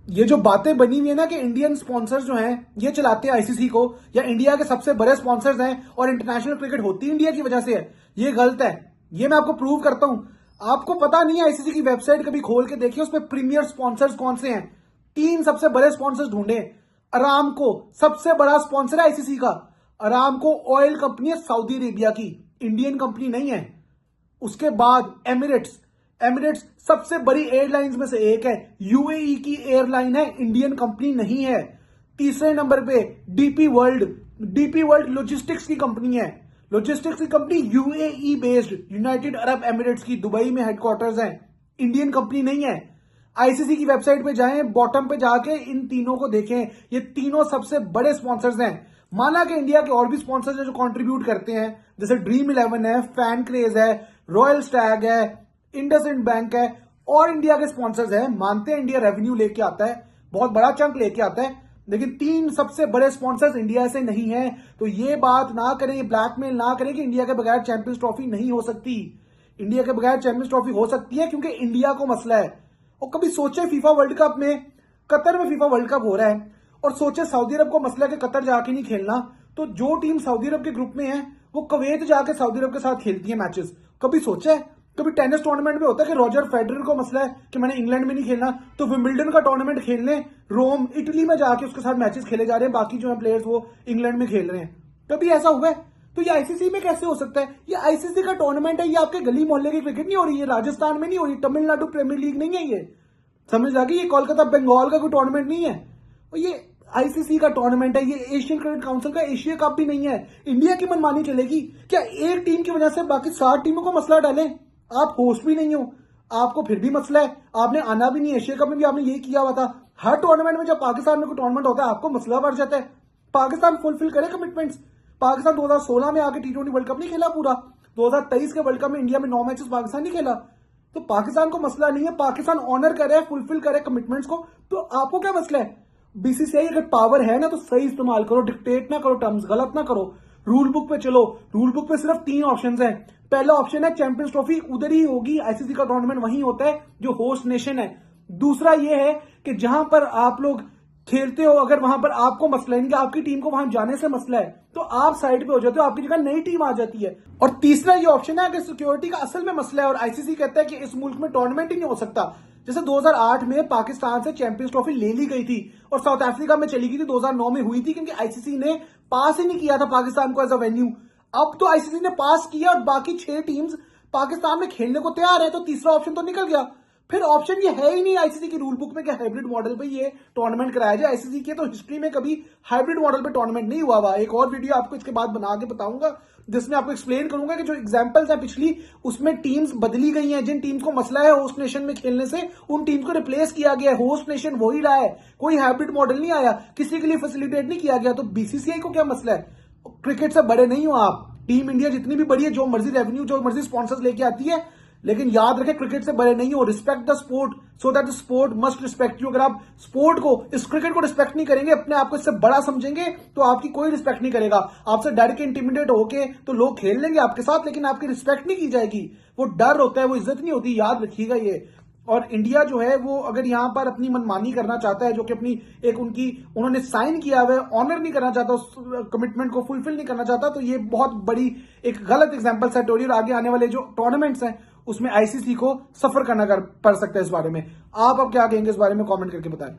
ये जो बातें बनी हुई है ना कि इंडियन स्पॉन्सर्स जो हैं ये चलाते हैं आईसीसी को, या इंडिया के सबसे बड़े स्पॉन्सर्स हैं और इंटरनेशनल क्रिकेट होती इंडिया की वजह से है, ये गलत है। ये मैं आपको प्रूव करता हूं। आपको पता नहीं है, आईसीसी की वेबसाइट कभी खोल के देखिए, उसमें प्रीमियर स्पॉन्सर्स कौन से हैं। 3 सबसे बड़े स्पॉन्सर्स ढूंढे। अरामको सबसे बड़ा स्पॉन्सर है आईसीसी का। अरामको ऑयल कंपनी है सऊदी अरेबिया की, इंडियन कंपनी नहीं है। उसके बाद एमिरेट्स, एमिरेट्स सबसे बड़ी एयरलाइंस में से एक है, यूएई की एयरलाइन है, इंडियन कंपनी नहीं है। तीसरे नंबर पे DP world, DP world logistics की कंपनी है। लॉजिस्टिक्स की company UAE based, United Arab Emirates की, दुबई में हेडक्वार्टर्स है, इंडियन कंपनी नहीं है। आईसीसी की वेबसाइट पे जाएं, बॉटम पे जाके इन तीनों को देखें, ये तीनों सबसे बड़े स्पॉन्सर्स हैं। माना कि इंडिया के और भी स्पॉन्सर्स हैं जो कंट्रीब्यूट करते हैं, जैसे ड्रीम 11 है, फैन क्रेज है, रॉयल स्टैग है, इंडसइंड बैंक है, और इंडिया के स्पॉन्सर्स हैं। मानते हैं इंडिया रेवेन्यू लेके आता है, बहुत बड़ा चंक लेके आता है, लेकिन 3 सबसे बड़े स्पॉन्सर्स इंडिया से नहीं है। तो ये बात ना करें, ये ब्लैकमेल ना करें कि इंडिया के बगैर चैंपियंस ट्रॉफी नहीं हो सकती। इंडिया के बगैर चैंपियंस ट्रॉफी हो सकती है, क्योंकि इंडिया को मसला है। और कभी सोचे फीफा वर्ल्ड कप में, कतर में फीफा वर्ल्ड कप हो रहा है, और सोचे सऊदी अरब को मसला है कि कतर जाके नहीं खेलना, तो जो टीम सऊदी अरब के ग्रुप में है वो कुवैत जाके सऊदी अरब के साथ खेलती है मैचेस। कभी सोचा है? कभी टेनिस टूर्नामेंट में होता है कि रॉजर फेडरर को मसला है कि मैंने इंग्लैंड में नहीं खेलना, तो विंबलडन का टूर्नामेंट खेलने रोम इटली में जाके उसके साथ मैचेस खेले जा रहे हैं, बाकी जो है प्लेयर्स वो इंग्लैंड में खेल रहे हैं। कभी ऐसा हुआ है? तो ये आईसीसी में कैसे हो सकता है? ये आईसीसी का टूर्नामेंट है, ये आपके गली मोहल्ले की क्रिकेट नहीं हो रही है, राजस्थान में नहीं हो रही, तमिलनाडु प्रीमियर लीग नहीं है ये, समझ आ गई? ये कोलकाता बंगाल का कोई टूर्नामेंट नहीं है, और ये आईसीसी का टूर्नामेंट है, ये एशियन क्रिकेट काउंसिल का एशिया कप भी नहीं है। इंडिया की मनमानी चलेगी क्या? एक टीम की वजह से बाकी 7 टीमों को मसला डालें? आप होस्ट भी नहीं हो, आपको फिर भी मसला है, आपने आना भी नहीं। एशिया कप में भी आपने यही किया हुआ था। हर टूर्नामेंट में जब पाकिस्तान में कोई टूर्नामेंट होता है आपको मसला बढ़ जाता है। पाकिस्तान फुलफिल करे कमिटमेंट्स। पाकिस्तान 2016 में आके T20 वर्ल्ड कप नहीं खेला पूरा, 2023 के वर्ल्ड कप में इंडिया में 9 मैचेस पाकिस्तान नहीं खेला। तो पाकिस्तान को मसला नहीं है, पाकिस्तान ऑनर करे, फुलफिल करे कमिटमेंट्स को, तो आपको क्या मसला है? बीसीसीआई अगर पावर है ना तो सही इस्तेमाल करो, डिक्टेट ना करो, टर्म्स गलत ना करो, रूल बुक पे चलो। रूल बुक पे सिर्फ 3 ऑप्शंस हैं। पहला ऑप्शन है चैंपियंस ट्रॉफी उधर ही होगी, आईसीसी का टूर्नामेंट वहीं होता है जो होस्ट नेशन है। दूसरा ये है कि जहां पर आप लोग खेलते हो, अगर वहां पर आपको मसला है, आपकी टीम को वहां जाने से मसला है, तो आप साइड पे हो जाते हो, आपकी जगह नई टीम आ जाती है। और तीसरा ये ऑप्शन है कि सिक्योरिटी का असल में मसला है और आईसीसी कहता है कि इस मुल्क में टूर्नामेंट ही नहीं हो सकता। जैसे 2008 में पाकिस्तान से चैंपियंस ट्रॉफी ले ली गई थी और साउथ अफ्रीका में चली गई थी, 2009 में हुई थी, क्योंकि आईसीसी ने पास ही नहीं किया था पाकिस्तान को एज अ वेन्यू। अब तो आईसीसी ने पास किया और बाकी 6 टीम्स पाकिस्तान में खेलने को तैयार है, तो तीसरा ऑप्शन तो निकल गया। फिर ऑप्शन ये है ही नहीं आईसीसी की रूल बुक में कि हाइब्रिड मॉडल पे ये टूर्नामेंट कराया जाए। आईसीसी के तो हिस्ट्री में कभी हाइब्रिड मॉडल पे टूर्नामेंट नहीं हुआ हुआ। एक और वीडियो आपको इसके बाद बना के बताऊंगा जिसमें आपको एक्सप्लेन करूंगा कि जो एग्जांपल्स हैं पिछली, उसमें टीम्स बदली गई हैं। जिन टीम्स को मसला है होस्ट नेशन में खेलने से, उन टीम्स को रिप्लेस किया गया है। होस्ट नेशन वही रहा है, कोई हाइब्रिड मॉडल नहीं आया, किसी के लिए फैसिलिटेट नहीं किया गया। तो बीसीसीआई को क्या मसला है? क्रिकेट से बड़े नहीं हो आप। टीम इंडिया जितनी भी बड़ी है, जो मर्जी रेवेन्यू, जो मर्जी स्पॉन्सर्स लेके आती है, लेकिन याद रखें क्रिकेट से बड़े नहीं हो। Respect the sport so that the sport must respect you. अगर आप स्पोर्ट को, इस क्रिकेट को रिस्पेक्ट नहीं करेंगे, अपने आप को इससे बड़ा समझेंगे, तो आपकी कोई रिस्पेक्ट नहीं करेगा। आपसे डर के, इंटिमिडेट होके तो लोग खेल लेंगे आपके साथ, लेकिन आपकी रिस्पेक्ट नहीं की जाएगी। वो डर होता है, वो इज्जत नहीं होती, याद रखिएगा ये। और इंडिया जो है वो अगर यहां पर अपनी मनमानी करना चाहता है, जो कि अपनी एक उनकी उन्होंने साइन किया हुआ है, ऑनर नहीं करना चाहता, उस कमिटमेंट को फुलफिल नहीं करना चाहता, तो ये बहुत बड़ी एक गलत एग्जांपल सेट हो रही है। और आगे आने वाले जो टूर्नामेंट्स हैं उसमें आईसीसी को सफर करना पड़ सकता है। इस बारे में आप अब क्या कहेंगे, इस बारे में कमेंट करके बताएं।